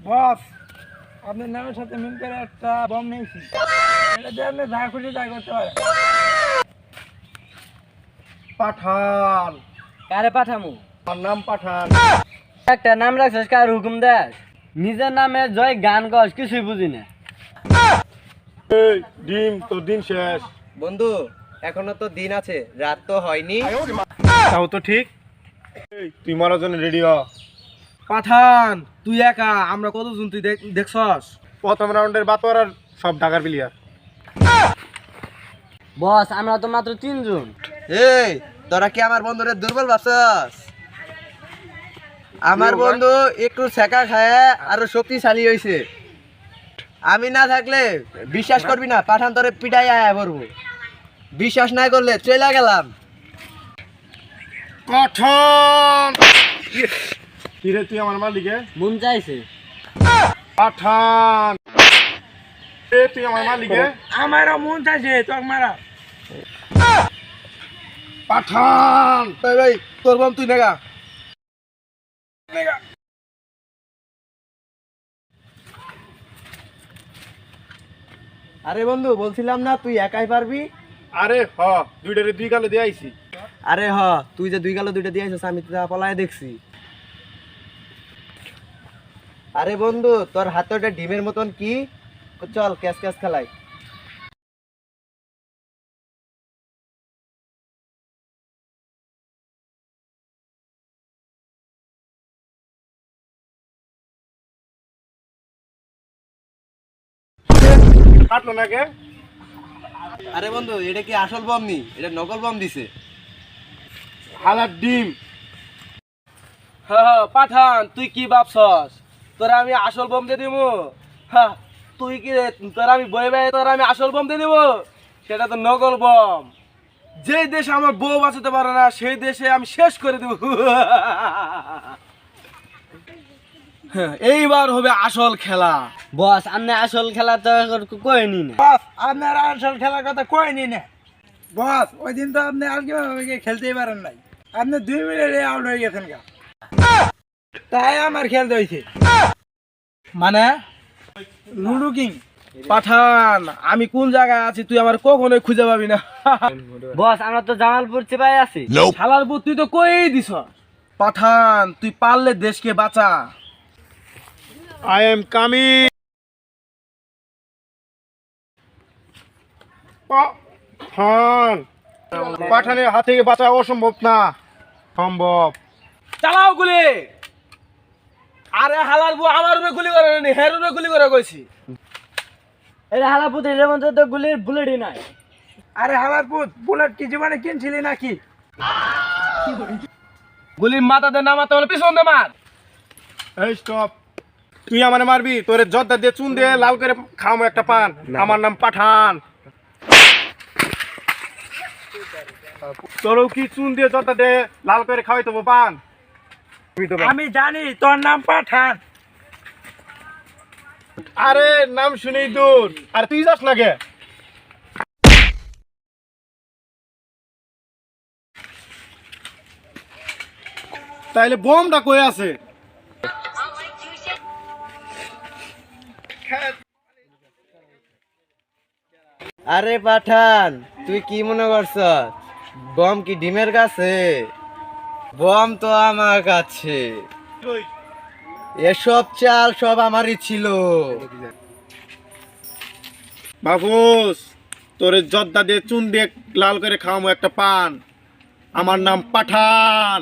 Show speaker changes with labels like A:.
A: বস, আপনার নামের সাথে মিল করে একটা বম নিয়েছি। এটা দিয়ে আপনি যা খুশি তাই করতে পারেন।
B: পাঠান।
C: কারে পাঠামু?
B: আমার নাম পাঠান।
C: একটা নাম রাখছিস কার হুকুম দেস? নিজের নামে জয় গান গস কিছুই বুঝি না।
B: এই ডিম, তোর দিন শেষ।
D: বন্ধু এখনো তো দিন আছে, রাত তো হয়নি।
B: তাও তো ঠিক। এই তুই মারার জন্য রেডি হ।
A: পাঠান, তুই একা, আমরা কতজন তুই দেখছস?
B: প্রথম রাউন্ডের বাতোয়ারার সব ঢাকার প্লেয়ার।
C: বস আমরা তো মাত্র 3 জন।
D: এই তোরা কি আমার বন্ধুরে দুর্বল ভাবছস? আমার বন্ধু একটু ছেঁকা খায় আরো শক্তিশালী হয়েছে। আমি না থাকলে বিশ্বাস করবি না, পাঠান তোরে পিটাই আয়া করবো। বিশ্বাস না করলে চলে গেলাম।
B: পাঠান কি রে, তুই আমার মালিকে?
C: মন চাইছে।
B: পাঠান এ তুই আমার মালিকে?
A: আমারও মন চাইছে তোর মারা।
B: পাঠান
D: ভাই ভাই তোর বম তুই নেগা। আরে বন্ধু বলছিলাম না তুই একাই পারবি?
B: আরে হ, দুইটারে দুই গালে দিয়ে আইছি।
D: আরে হ, তুই যে দুই গালো দুইটা দিয়ে আইছিস আমি তো তা পলায় দেখছি। আরে বন্ধু তোর হাতে ওটা ডিমের মতন কি? চল ক্যাচ ক্যাচ খেলাই।
B: কাটলো না কে?
D: আরে বন্ধু এটা কি আসল বম নি, এটা নকল বম দিছে।
B: হালার ডিম।
A: হ্যাঁ পাঠান, তুই কি ভাবছস তোরা আমি আসল বম দিয়ে দিব? হ্যাঁ তুই কি রে, তোরা আমি বয়ে বয়ে তোরা আমি আসল বম দিয়ে দিব? সেটা তো নকল বম। যে দেশে আমার বউ বাঁচাতে পারে না সেই দেশে আমি শেষ করে দেব। হ্যাঁ, এইবার হবে আসল খেলা।
C: বস আপনি আসল খেলা তো কইনি না।
A: বস আপনার আসল খেলার কথা কইনি না। বস ওই দিন তো আপনি আর কিভাবে খেলতেই পারেন নাই, আপনি 2 মিনিটে আউট হয়ে গেছেন গা, তাই আমার খেলতে হয়েছে। মানে লুডো কিং। পাঠান আমি কোন জায়গায় আছি তুই আমার কখনোই খুঁজে পাবি না।
C: বস আমরা তো জামালপুর চিপাই আছি।
A: শালার পুত তুই তো কই দিছ। পাঠান তুই পারলে দেশকে বাঁচা।
B: I am coming. পাঠান, পাঠানের হাত থেকে বাঁচা অসম্ভব না, সম্ভব।
A: চালাও গুলি। আরে হালার বউ আমার উপরে গুলি করে নি, হের উপরে গুলি করে কইছি।
C: এই হালা পুতের মধ্যে তো গুলির বুলেটই নাই।
A: আরে হালার পুত বুলেট কি জীবনে কিনছিলি নাকি? গুলির মাথাতে নামাতে হলে পিছন দে মার।
B: এই স্টপ, তুই আমারে মারবি? তোরে জর্দা দিয়ে চুন দিয়ে লাল করে খামো একটা পান। আমার নাম পাঠান। তোরও কি চুন দিয়ে জর্দা দিয়ে লাল করে খাওয়াই দেবো পান?
A: আমি জানি তোর নাম পাঠান।
B: আরে নাম শুনেই দূর, আর তুই যাস না গে? তাইলে বোমটা কই আছে?
D: আরে পাঠান তুই কি মনে করছ বম কি ডিমের কাছে? বম তো আমার কাছে। এসব চাল সব আমারই ছিল।
B: বাবুস, তোরে জর্দা দিয়ে চুন দিয়ে লাল করে খাওয়ামো একটা পান। আমার নাম পাঠান।